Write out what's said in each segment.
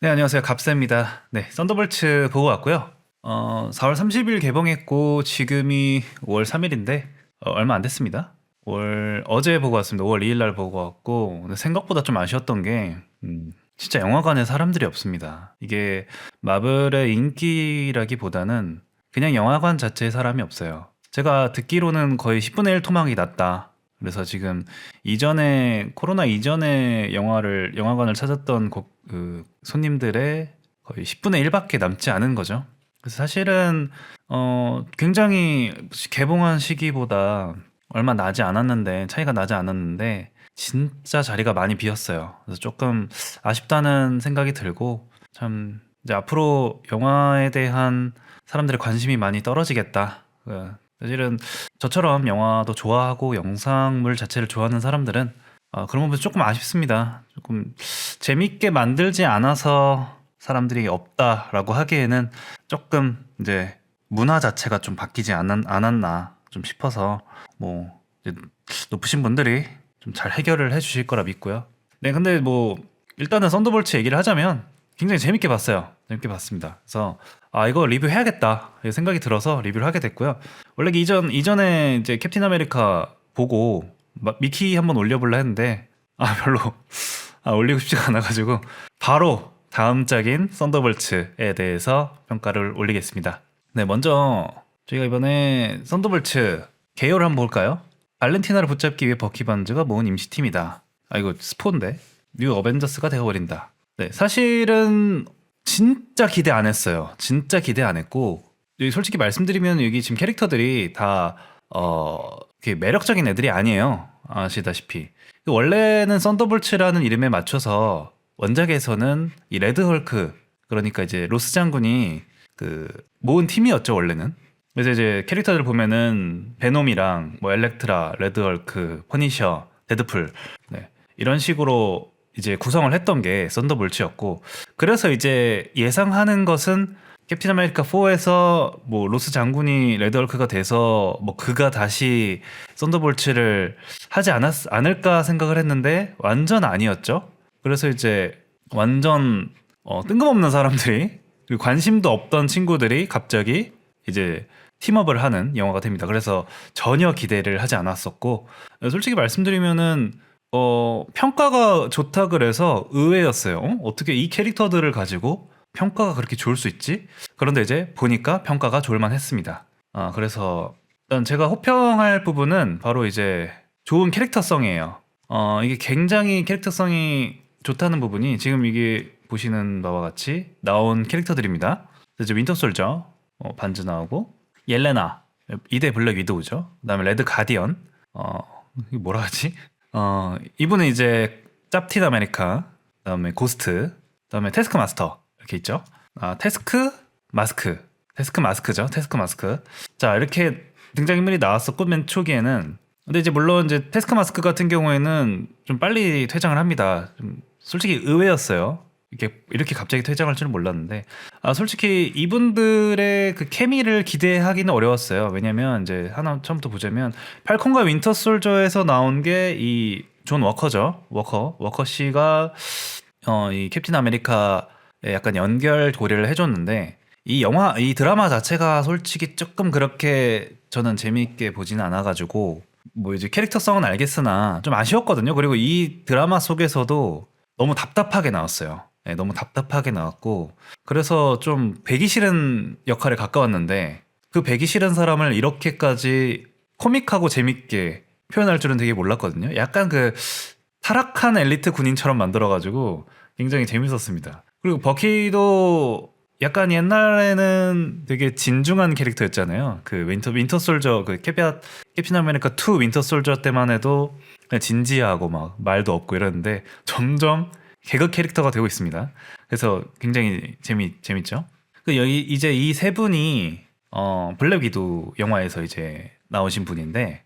네, 안녕하세요. 갑세입니다. 네, 썬더볼츠 보고 왔고요. 4월 30일 개봉했고 지금이 5월 3일인데 얼마 안 됐습니다. 어제 보고 왔습니다. 5월 2일 날 보고 왔고 근데 생각보다 좀 아쉬웠던 게 진짜 영화관에 사람들이 없습니다. 이게 마블의 인기라기보다는 그냥 영화관 자체에 사람이 없어요. 제가 듣기로는 거의 10분의 1 토막이 났다. 그래서 지금 이전에 코로나 이전에 영화관을 찾았던 그 손님들의 거의 10분의 1밖에 남지 않은 거죠. 그래서 사실은 굉장히 개봉한 시기보다 얼마 나지 않았는데 차이가 나지 않았는데 진짜 자리가 많이 비었어요. 그래서 조금 아쉽다는 생각이 들고 참 이제 앞으로 영화에 대한 사람들의 관심이 많이 떨어지겠다. 사실은 저처럼 영화도 좋아하고 영상물 자체를 좋아하는 사람들은 그런 부분에서 조금 아쉽습니다. 조금 재밌게 만들지 않아서 사람들이 없다라고 하기에는 조금 이제 문화 자체가 좀 바뀌지 않았나 좀 싶어서 뭐 이제 높으신 분들이 좀 잘 해결을 해주실 거라 믿고요. 네, 근데 뭐 일단은 썬더볼츠 얘기를 하자면 굉장히 재밌게 봤어요. 재밌게 봤습니다. 그래서 이거 리뷰해야겠다 이런 생각이 들어서 리뷰를 하게 됐고요. 원래 이전에 이제 캡틴 아메리카 보고 미키 한번 올려볼라 했는데 별로 올리고 싶지가 않아가지고 바로 다음 짝인 썬더볼츠에 대해서 평가를 올리겠습니다. 네, 먼저 저희가 이번에 썬더볼츠 개요를 한번 볼까요? 발렌티나를 붙잡기 위해 버키 반즈가 모은 임시팀이다. 이거 스포인데 뉴 어벤져스가 되어버린다. 네, 사실은 진짜 기대 안 했어요. 진짜 기대 안 했고 여기 솔직히 말씀드리면 여기 지금 캐릭터들이 다 이렇게 매력적인 애들이 아니에요. 아시다시피 원래는 썬더볼츠라는 이름에 맞춰서 원작에서는 이 레드 헐크, 그러니까 이제 로스 장군이 그 모은 팀이었죠 원래는. 그래서 이제 캐릭터들 보면은 베놈이랑 뭐 엘렉트라, 레드 헐크, 퍼니셔, 데드풀, 네, 이런 식으로 이제 구성을 했던 게 썬더볼츠였고, 그래서 이제 예상하는 것은 캡틴 아메리카 4에서 뭐 로스 장군이 레드 헐크가 돼서 뭐 그가 다시 썬더볼츠를 하지 않을까 생각을 했는데 완전 아니었죠. 그래서 이제 완전 뜬금없는 사람들이, 그리고 관심도 없던 친구들이 갑자기 이제 팀업을 하는 영화가 됩니다. 그래서 전혀 기대를 하지 않았었고, 솔직히 말씀드리면은 평가가 좋다 그래서 의외였어요. 어떻게 이 캐릭터들을 가지고 평가가 그렇게 좋을 수 있지? 그런데 이제 보니까 평가가 좋을만 했습니다. 그래서 일단 제가 호평할 부분은 바로 이제 좋은 캐릭터성이에요. 이게 굉장히 캐릭터성이 좋다는 부분이 지금 이게 보시는 바와 같이 나온 캐릭터들입니다. 이제 윈터 솔저 반즈 나오고, 옐레나 2대 블랙 위도우죠. 그다음에 레드 가디언, 이게 뭐라 하지? 이분은 이제 짭틴 아메리카, 그다음에 고스트, 그다음에 태스크 마스터 이렇게 있죠. 태스크 마스크죠. 태스크 마스크. 자, 이렇게 등장인물이 나왔었고 맨 초기에는. 근데 이제 물론 이제 태스크 마스크 같은 경우에는 좀 빨리 퇴장을 합니다. 좀 솔직히 의외였어요. 이렇게 갑자기 퇴장할 줄은 몰랐는데, 솔직히 이분들의 그 케미를 기대하기는 어려웠어요. 왜냐면 이제 하나 처음부터 보자면 팔콘과 윈터 솔저에서 나온 게 이 존 워커죠. 워커 씨가 이 캡틴 아메리카에 약간 연결 고리를 해줬는데, 이 드라마 자체가 솔직히 조금 그렇게 저는 재미있게 보지는 않아가지고 뭐 이제 캐릭터성은 알겠으나 좀 아쉬웠거든요. 그리고 이 드라마 속에서도 너무 답답하게 나왔어요. 네, 너무 답답하게 나왔고, 그래서 좀 배기 싫은 역할에 가까웠는데 그 배기 싫은 사람을 이렇게까지 코믹하고 재밌게 표현할 줄은 되게 몰랐거든요. 약간 그 타락한 엘리트 군인처럼 만들어가지고 굉장히 재밌었습니다. 그리고 버키도 약간 옛날에는 되게 진중한 캐릭터였잖아요. 그 윈터 솔저, 그 캡틴 아메리카 2 윈터 솔저 때만 해도 그냥 진지하고 막 말도 없고 이랬는데 점점 개그 캐릭터가 되고 있습니다. 그래서 굉장히 재밌죠. 여기 이제 이 세 분이 블랙 위도우 영화에서 이제 나오신 분인데,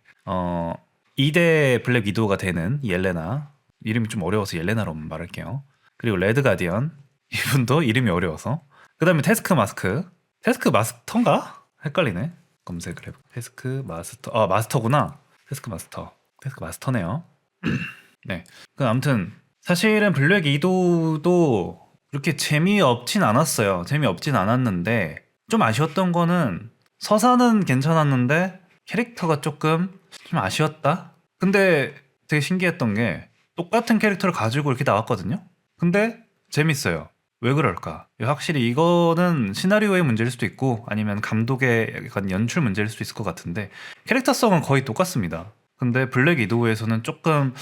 2대 블랙 위도우가 되는 옐레나, 이름이 좀 어려워서 옐레나로 말할게요. 그리고 레드 가디언, 이분도 이름이 어려워서. 그다음에 태스크 마스터인가? 헷갈리네. 검색을 해보. 태스크 마스터, 마스터구나. 태스크 마스터네요. 네. 아무튼 사실은 블랙 위도우도 그렇게 재미없진 않았어요. 재미없진 않았는데 좀 아쉬웠던 거는 서사는 괜찮았는데 캐릭터가 조금 좀 아쉬웠다. 근데 되게 신기했던 게 똑같은 캐릭터를 가지고 이렇게 나왔거든요. 근데 재밌어요. 왜 그럴까? 확실히 이거는 시나리오의 문제일 수도 있고 아니면 감독의 약간 연출 문제일 수도 있을 것 같은데 캐릭터성은 거의 똑같습니다. 근데 블랙 위도우에서는 조금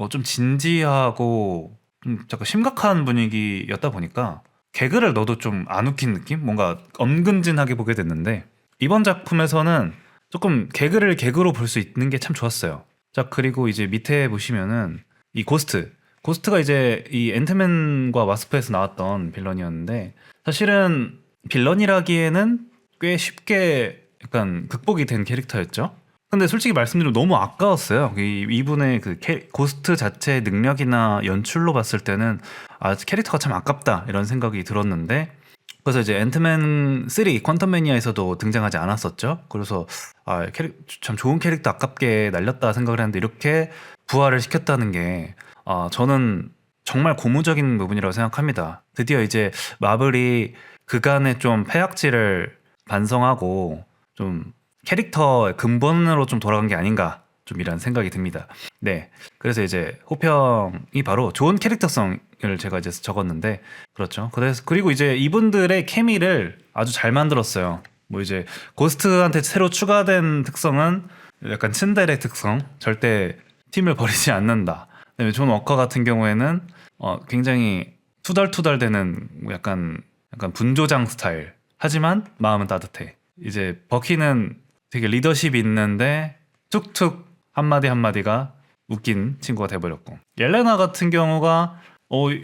좀 진지하고 좀 약간 심각한 분위기였다 보니까 개그를 넣어도 좀 안 웃긴 느낌? 뭔가 엄근진하게 보게 됐는데 이번 작품에서는 조금 개그를 개그로 볼 수 있는 게 참 좋았어요. 자, 그리고 이제 밑에 보시면은 이 고스트가 이제 이 앤트맨과 와스프에서 나왔던 빌런이었는데 사실은 빌런이라기에는 꽤 쉽게 약간 극복이 된 캐릭터였죠. 근데 솔직히 말씀드리면 너무 아까웠어요. 이분의 그 고스트 자체의 능력이나 연출로 봤을 때는 캐릭터가 참 아깝다 이런 생각이 들었는데 그래서 이제 앤트맨 3 퀀텀 매니아에서도 등장하지 않았었죠. 그래서 참 좋은 캐릭터 아깝게 날렸다 생각을 했는데 이렇게 부활을 시켰다는 게 저는 정말 고무적인 부분이라고 생각합니다. 드디어 이제 마블이 그간의 좀 패악질을 반성하고 좀 캐릭터의 근본으로 좀 돌아간 게 아닌가 좀 이런 생각이 듭니다. 네. 그래서 이제 호평이 바로 좋은 캐릭터성을 제가 이제 적었는데 그렇죠. 그리고 이제 이분들의 케미를 아주 잘 만들었어요. 뭐 이제 고스트한테 새로 추가된 특성은 약간 츤데레 특성, 절대 팀을 버리지 않는다. 그다음에 존 워커 같은 경우에는 굉장히 투덜투덜대는 약간 분조장 스타일. 하지만 마음은 따뜻해. 이제 버키는 되게 리더십이 있는데 툭툭 한마디 한마디가 웃긴 친구가 돼버렸고 옐레나 같은 경우가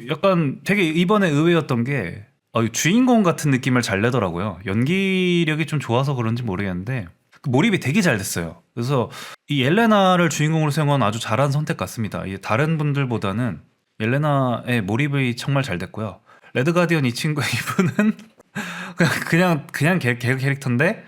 약간 되게 이번에 의외였던 게 주인공 같은 느낌을 잘 내더라고요. 연기력이 좀 좋아서 그런지 모르겠는데 그 몰입이 되게 잘 됐어요. 그래서 이 옐레나를 주인공으로 세운 아주 잘한 선택 같습니다. 다른 분들보다는 옐레나의 몰입이 정말 잘 됐고요. 레드 가디언 이 친구 이분은 그냥 캐릭터인데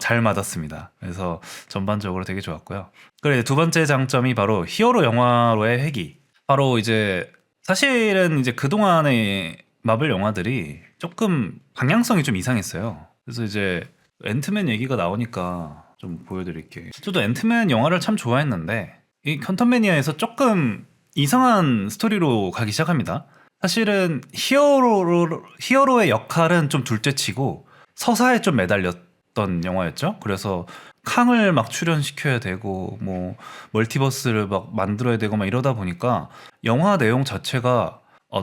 잘 맞았습니다. 그래서 전반적으로 되게 좋았고요. 그리고 두 번째 장점이 바로 히어로 영화로의 회귀. 바로 이제 사실은 이제 그동안의 마블 영화들이 조금 방향성이 좀 이상했어요. 그래서 이제 앤트맨 얘기가 나오니까 좀 보여드릴게요. 저도 앤트맨 영화를 참 좋아했는데 이 퀀텀매니아에서 조금 이상한 스토리로 가기 시작합니다. 사실은 히어로의 역할은 좀 둘째치고 서사에 좀 매달렸던 영화였죠. 그래서 캉을 막 출연시켜야 되고 뭐 멀티버스를 막 만들어야 되고 막 이러다 보니까 영화 내용 자체가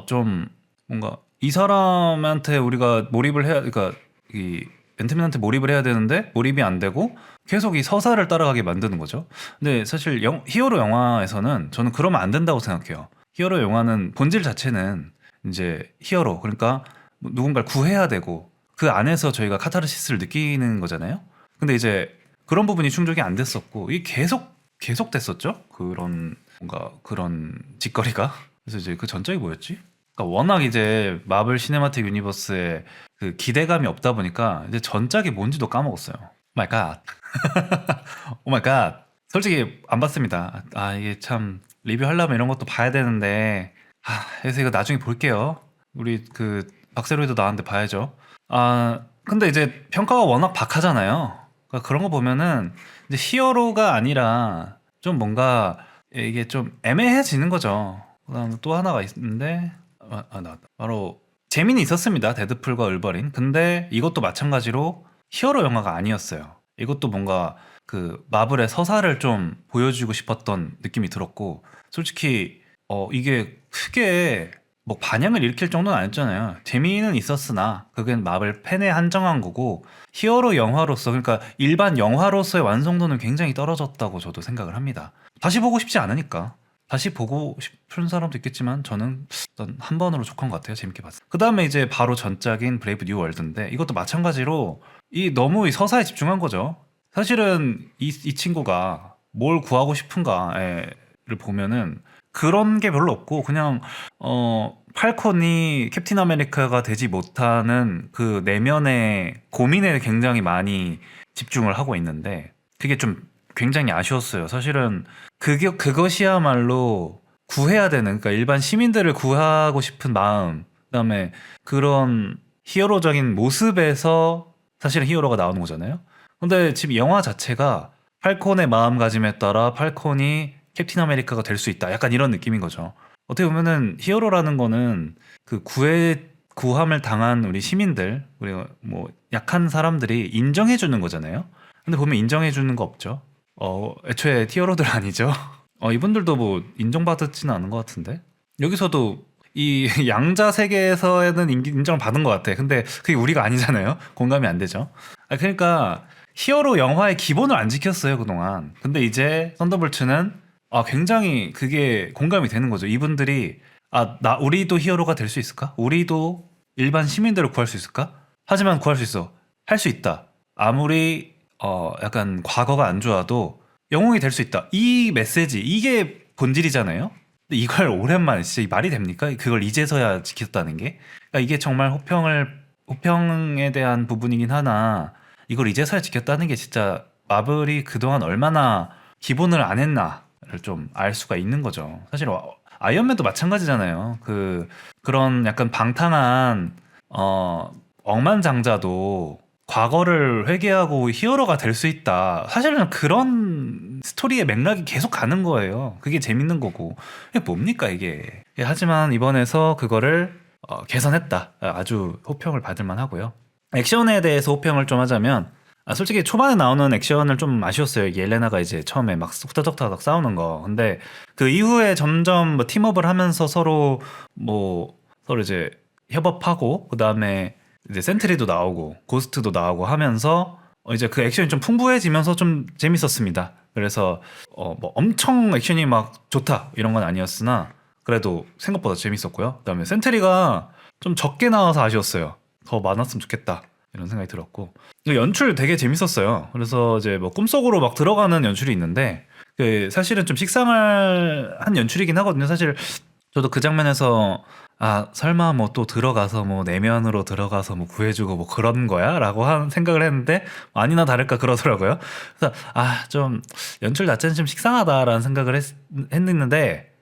좀 뭔가 이 사람한테 우리가 몰입을 해야 그러니까 이 벤트맨한테 몰입을 해야 되는데 몰입이 안 되고 계속 이 서사를 따라가게 만드는 거죠. 근데 사실 히어로 영화에서는 저는 그러면 안 된다고 생각해요. 히어로 영화는 본질 자체는 이제 히어로 그러니까 누군가를 구해야 되고 그 안에서 저희가 카타르시스를 느끼는 거잖아요. 근데 이제 그런 부분이 충족이 안 됐었고 이 계속 됐었죠. 그런 뭔가 그런 짓거리가. 그래서 이제 그 전적이 뭐였지? 그러니까 워낙 이제 마블 시네마틱 유니버스에 그 기대감이 없다 보니까 이제 전작이 뭔지도 까먹었어요. 오 마이 갓. 오 마이 갓. 솔직히 안 봤습니다. 이게 참 리뷰하려면 이런 것도 봐야 되는데 그래서 이거 나중에 볼게요. 우리 그 박세로이도 나왔는데 봐야죠. 근데 이제 평가가 워낙 박하잖아요. 그러니까 그런 거 보면은 이제 히어로가 아니라 좀 뭔가 이게 좀 애매해지는 거죠. 그다음 또 하나가 있는데 나왔다. 바로 재미는 있었습니다. 데드풀과 울버린. 근데 이것도 마찬가지로 히어로 영화가 아니었어요. 이것도 뭔가 그 마블의 서사를 좀 보여주고 싶었던 느낌이 들었고 솔직히 이게 크게 뭐 반향을 일으킬 정도는 아니었잖아요. 재미는 있었으나 그건 마블 팬에 한정한 거고 히어로 영화로서 그러니까 일반 영화로서의 완성도는 굉장히 떨어졌다고 저도 생각을 합니다. 다시 보고 싶지 않으니까. 다시 보고 싶은 사람도 있겠지만 저는 일단 한 번으로 족한 것 같아요. 재밌게 봤어요. 그 다음에 이제 바로 전작인 브레이브 뉴 월드인데 이것도 마찬가지로 너무 이 서사에 집중한 거죠. 사실은 이 친구가 뭘 구하고 싶은가를 보면은 그런 게 별로 없고 그냥 팔콘이 캡틴 아메리카가 되지 못하는 그 내면의 고민에 굉장히 많이 집중을 하고 있는데 그게 좀 굉장히 아쉬웠어요. 사실은 그것이야말로 구해야 되는 그러니까 일반 시민들을 구하고 싶은 마음 그다음에 그런 히어로적인 모습에서 사실은 히어로가 나오는 거잖아요. 근데 지금 영화 자체가 팔콘의 마음가짐에 따라 팔콘이 캡틴 아메리카가 될 수 있다. 약간 이런 느낌인 거죠. 어떻게 보면은 히어로라는 거는 그 구함을 당한 우리 시민들, 우리 뭐 약한 사람들이 인정해 주는 거잖아요. 근데 보면 인정해 주는 거 없죠. 애초에 히어로들 아니죠. 이분들도 뭐 인정받지는 않은 것 같은데. 여기서도 이 양자 세계에서는 인정을 받은 것 같아. 근데 그게 우리가 아니잖아요. 공감이 안 되죠. 그러니까 히어로 영화의 기본을 안 지켰어요 그동안. 근데 이제 썬더볼츠는 굉장히 그게 공감이 되는 거죠. 이분들이 우리도 히어로가 될 수 있을까? 우리도 일반 시민들을 구할 수 있을까? 하지만 구할 수 있어. 할 수 있다. 아무리 약간 과거가 안 좋아도 영웅이 될 수 있다. 이 메시지 이게 본질이잖아요. 근데 이걸 오랜만에 진짜 말이 됩니까? 그걸 이제서야 지켰다는 게? 그러니까 이게 정말 호평에 대한 부분이긴 하나 이걸 이제서야 지켰다는 게 진짜 마블이 그동안 얼마나 기본을 안 했나를 좀 알 수가 있는 거죠. 사실 아이언맨도 마찬가지잖아요. 그런 약간 방탕한 억만장자도 과거를 회개하고 히어로가 될 수 있다. 사실은 그런 스토리의 맥락이 계속 가는 거예요. 그게 재밌는 거고. 이게 뭡니까 이게. 하지만 이번에서 그거를 개선했다. 아주 호평을 받을 만하고요. 액션에 대해서 호평을 좀 하자면 솔직히 초반에 나오는 액션을 좀 아쉬웠어요. 옐레나가 이제 처음에 막 후다닥후다닥 싸우는 거. 근데 그 이후에 점점 뭐 팀업을 하면서 서로 이제 협업하고 그다음에 이제 센트리도 나오고 고스트도 나오고 하면서 이제 그 액션이 좀 풍부해지면서 좀 재밌었습니다. 그래서 뭐 엄청 액션이 막 좋다 이런 건 아니었으나 그래도 생각보다 재밌었고요. 그다음에 센트리가 좀 적게 나와서 아쉬웠어요. 더 많았으면 좋겠다 이런 생각이 들었고 연출 되게 재밌었어요. 그래서 이제 뭐 꿈속으로 막 들어가는 연출이 있는데 사실은 좀 식상할 한 연출이긴 하거든요. 사실 저도 그 장면에서 설마 뭐 또 들어가서 뭐 내면으로 들어가서 뭐 구해주고 뭐 그런 거야? 라고 한 생각을 했는데 아니나 다를까 그러더라고요. 그래서 좀 연출 자체는 좀 식상하다라는 생각을 했는데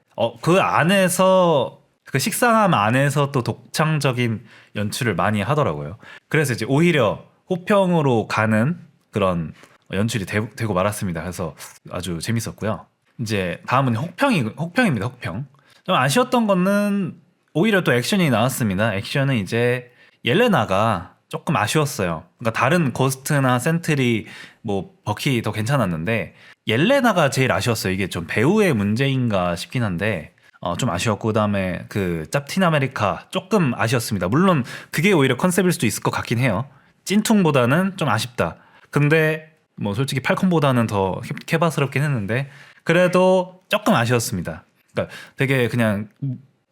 그 안에서 그 식상함 안에서 또 독창적인 연출을 많이 하더라고요. 그래서 이제 오히려 호평으로 가는 그런 연출이 되고 말았습니다. 그래서 아주 재밌었고요. 이제 다음은 혹평입니다. 혹평. 좀 아쉬웠던 거는 오히려 또 액션이 나왔습니다. 액션은 이제 옐레나가 조금 아쉬웠어요. 그러니까 다른 고스트나 센트리 뭐 버키 더 괜찮았는데 옐레나가 제일 아쉬웠어요. 이게 좀 배우의 문제인가 싶긴 한데 좀 아쉬웠고 그다음에 그 짭틴 아메리카 조금 아쉬웠습니다. 물론 그게 오히려 컨셉일 수도 있을 것 같긴 해요. 찐퉁보다는 좀 아쉽다. 근데 뭐 솔직히 팔콘보다는 더 케바스럽긴 했는데 그래도 조금 아쉬웠습니다. 그러니까 되게 그냥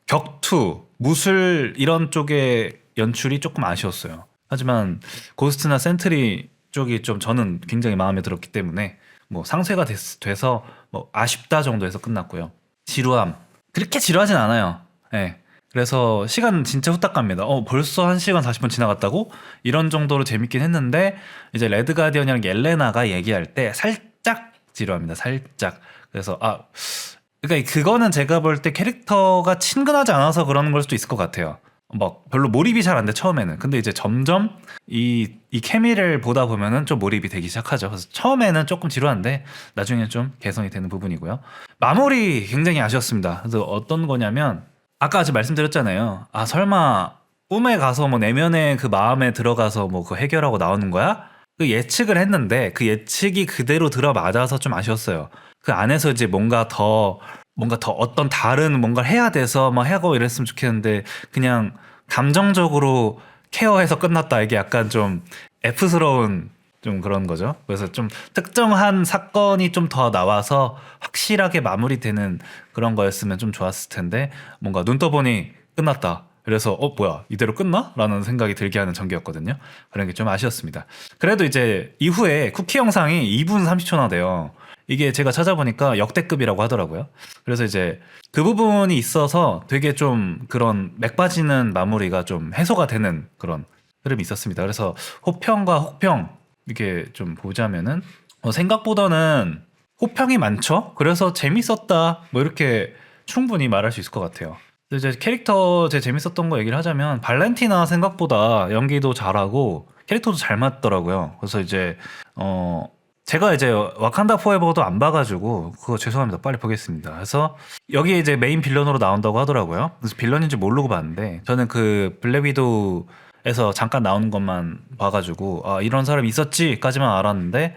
격투, 무술 이런 쪽의 연출이 조금 아쉬웠어요. 하지만 고스트나 센트리 쪽이 좀 저는 굉장히 마음에 들었기 때문에 뭐 상쇄가 돼서 뭐 아쉽다 정도에서 끝났고요. 지루함. 그렇게 지루하진 않아요. 네. 그래서 시간 진짜 후딱 갑니다. 벌써 1시간 40분 지나갔다고? 이런 정도로 재밌긴 했는데 이제 레드 가디언이랑 옐레나가 얘기할 때 살짝 지루합니다. 살짝. 그래서 그러니까 그거는 제가 볼 때 캐릭터가 친근하지 않아서 그런 걸 수도 있을 것 같아요. 막 별로 몰입이 잘 안 돼 처음에는. 근데 이제 점점 이 케미를 보다 보면은 좀 몰입이 되기 시작하죠. 그래서 처음에는 조금 지루한데 나중에 좀 개선이 되는 부분이고요. 마무리 굉장히 아쉬웠습니다. 그래서 어떤 거냐면 아까 말씀드렸잖아요. 설마 꿈에 가서 뭐 내면의 그 마음에 들어가서 뭐 그 해결하고 나오는 거야? 그 예측을 했는데 그 예측이 그대로 들어맞아서 좀 아쉬웠어요. 그 안에서 이제 뭔가 더 어떤 다른 뭔가를 해야 돼서 막 하고 이랬으면 좋겠는데 그냥 감정적으로 케어해서 끝났다. 이게 약간 좀 F스러운 좀 그런 거죠. 그래서 좀 특정한 사건이 좀 더 나와서 확실하게 마무리되는 그런 거였으면 좀 좋았을 텐데 뭔가 눈 떠보니 끝났다. 그래서 뭐야 이대로 끝나? 라는 생각이 들게 하는 전개였거든요. 그런 게 좀 아쉬웠습니다. 그래도 이제 이후에 쿠키 영상이 2분 30초나 돼요. 이게 제가 찾아보니까 역대급이라고 하더라고요. 그래서 이제 그 부분이 있어서 되게 좀 그런 맥 빠지는 마무리가 좀 해소가 되는 그런 흐름이 있었습니다. 그래서 호평과 혹평 이렇게 좀 보자면은 생각보다는 호평이 많죠. 그래서 재밌었다 뭐 이렇게 충분히 말할 수 있을 것 같아요. 이제 캐릭터 제 재밌었던 거 얘기를 하자면 발렌티나 생각보다 연기도 잘하고 캐릭터도 잘 맞더라고요. 그래서 이제 제가 이제 와칸다 포에버도 안 봐가지고 그거 죄송합니다. 빨리 보겠습니다. 그래서 여기에 이제 메인 빌런으로 나온다고 하더라고요. 그래서 빌런인지 모르고 봤는데 저는 그 블랙 위도우에서 잠깐 나오는 것만 봐가지고 아 이런 사람이 있었지까지만 알았는데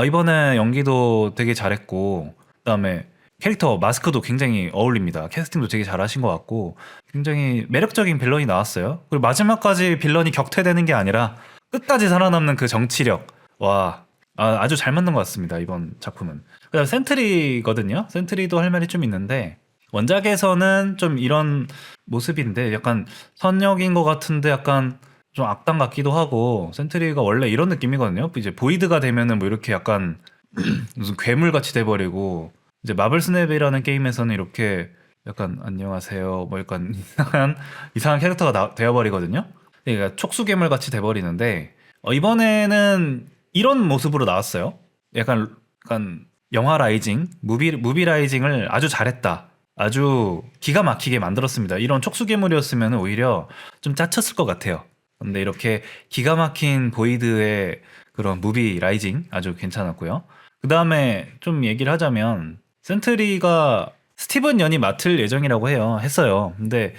이번에 연기도 되게 잘했고 그다음에 캐릭터 마스크도 굉장히 어울립니다. 캐스팅도 되게 잘하신 것 같고 굉장히 매력적인 빌런이 나왔어요. 그리고 마지막까지 빌런이 격퇴되는 게 아니라 끝까지 살아남는 그 정치력 와 아주 잘 만든 것 같습니다. 이번 작품은. 그다음 센트리거든요. 센트리도 할 말이 좀 있는데 원작에서는 좀 이런 모습인데 약간 선역인 것 같은데 약간 좀 악당 같기도 하고 센트리가 원래 이런 느낌이거든요. 이제 보이드가 되면은 뭐 이렇게 약간 무슨 괴물같이 돼버리고 이제 마블 스냅이라는 게임에서는 이렇게 약간 안녕하세요 뭐 약간 이상한 캐릭터가 되어버리거든요. 그러니까 촉수괴물 같이 돼버리는데 이번에는 이런 모습으로 나왔어요. 약간 영화 라이징, 무비 라이징을 아주 잘했다. 아주 기가 막히게 만들었습니다. 이런 촉수괴물이었으면 오히려 좀 짜쳤을 것 같아요. 근데 이렇게 기가 막힌 보이드의 그런 무비 라이징 아주 괜찮았고요. 그 다음에 좀 얘기를 하자면 센트리가 스티븐 연이 맡을 예정이라고 했어요. 근데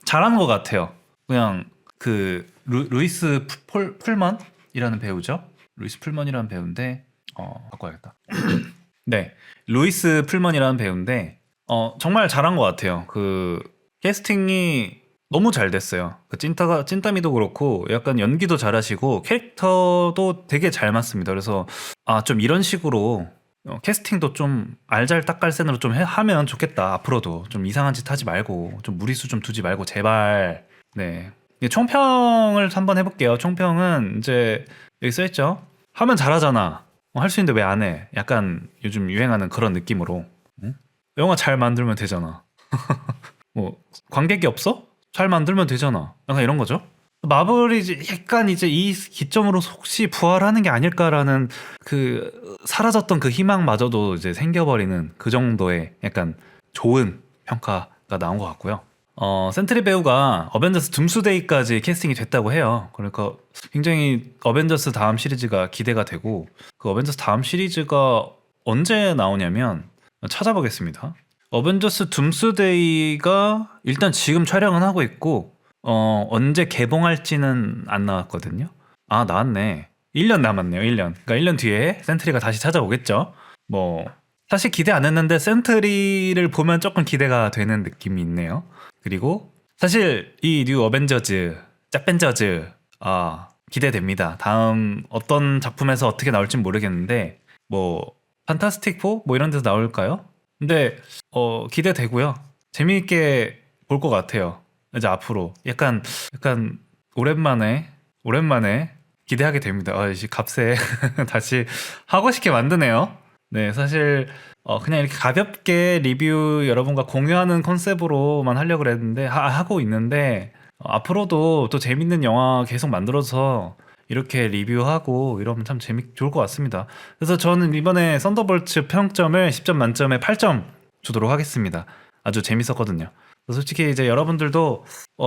잘하는 것 같아요. 그냥 그 루이스 풀먼이라는 배우죠. 루이스 풀먼이라는 배우인데 바꿔야겠다. 네, 루이스 풀먼이라는 배우인데 정말 잘한 것 같아요. 그 캐스팅이 너무 잘 됐어요. 그 찐따미도 그렇고 약간 연기도 잘하시고 캐릭터도 되게 잘 맞습니다. 그래서 좀 이런 식으로 캐스팅도 좀 알잘딱깔센으로 좀 하면 좋겠다. 앞으로도 좀 이상한 짓 하지 말고 좀 무리수 좀 두지 말고 제발. 네. 총평을 한번 해볼게요. 총평은 이제 여기 써있죠. 하면 잘하잖아. 할 수 있는데 왜 안 해? 약간 요즘 유행하는 그런 느낌으로. 응? 영화 잘 만들면 되잖아. 뭐 관객이 없어? 잘 만들면 되잖아. 약간 이런 거죠. 마블이 이제 약간 이제 이 기점으로 혹시 부활하는 게 아닐까라는 그 사라졌던 그 희망마저도 이제 생겨버리는 그 정도의 약간 좋은 평가가 나온 것 같고요. 센트리 배우가 어벤져스 둠스데이까지 캐스팅이 됐다고 해요. 그러니까 굉장히 어벤져스 다음 시리즈가 기대가 되고 그 어벤져스 다음 시리즈가 언제 나오냐면 찾아보겠습니다. 어벤져스 둠스데이가 일단 지금 촬영은 하고 있고 언제 개봉할지는 안 나왔거든요. 나왔네. 1년 남았네요. 1년. 그러니까 1년 뒤에 센트리가 다시 찾아오겠죠. 뭐 사실 기대 안 했는데 센트리를 보면 조금 기대가 되는 느낌이 있네요. 그리고 사실 이 뉴 어벤져즈, 짝벤져즈 기대됩니다. 다음 어떤 작품에서 어떻게 나올진 모르겠는데 뭐 판타스틱 4 뭐 이런 데서 나올까요? 근데 기대되고요. 재미있게 볼 것 같아요. 이제 앞으로 약간 오랜만에 기대하게 됩니다. 이제 값에 다시 하고 싶게 만드네요. 네, 사실 그냥 이렇게 가볍게 리뷰 여러분과 공유하는 컨셉으로만 하려고 그랬는데 하고 있는데 앞으로도 또 재밌는 영화 계속 만들어서 이렇게 리뷰하고 이러면 참 좋을 것 같습니다. 그래서 저는 이번에 썬더볼츠 평점을 10점 만점에 8점 주도록 하겠습니다. 아주 재밌었거든요. 솔직히 이제 여러분들도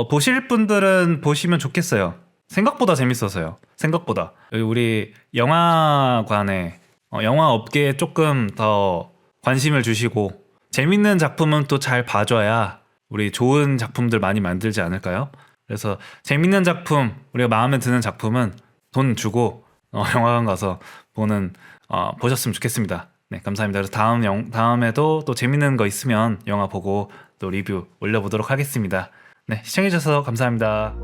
보실 분들은 보시면 좋겠어요. 생각보다 재밌어서요. 생각보다 우리 영화관에 영화 업계에 조금 더 관심을 주시고 재밌는 작품은 또 잘 봐줘야 우리 좋은 작품들 많이 만들지 않을까요? 그래서 재밌는 작품, 우리가 마음에 드는 작품은 돈 주고 영화관 가서 보셨으면 좋겠습니다. 네, 감사합니다. 그래서 다음에도 또 재밌는 거 있으면 영화 보고 또 리뷰 올려보도록 하겠습니다. 네, 시청해주셔서 감사합니다.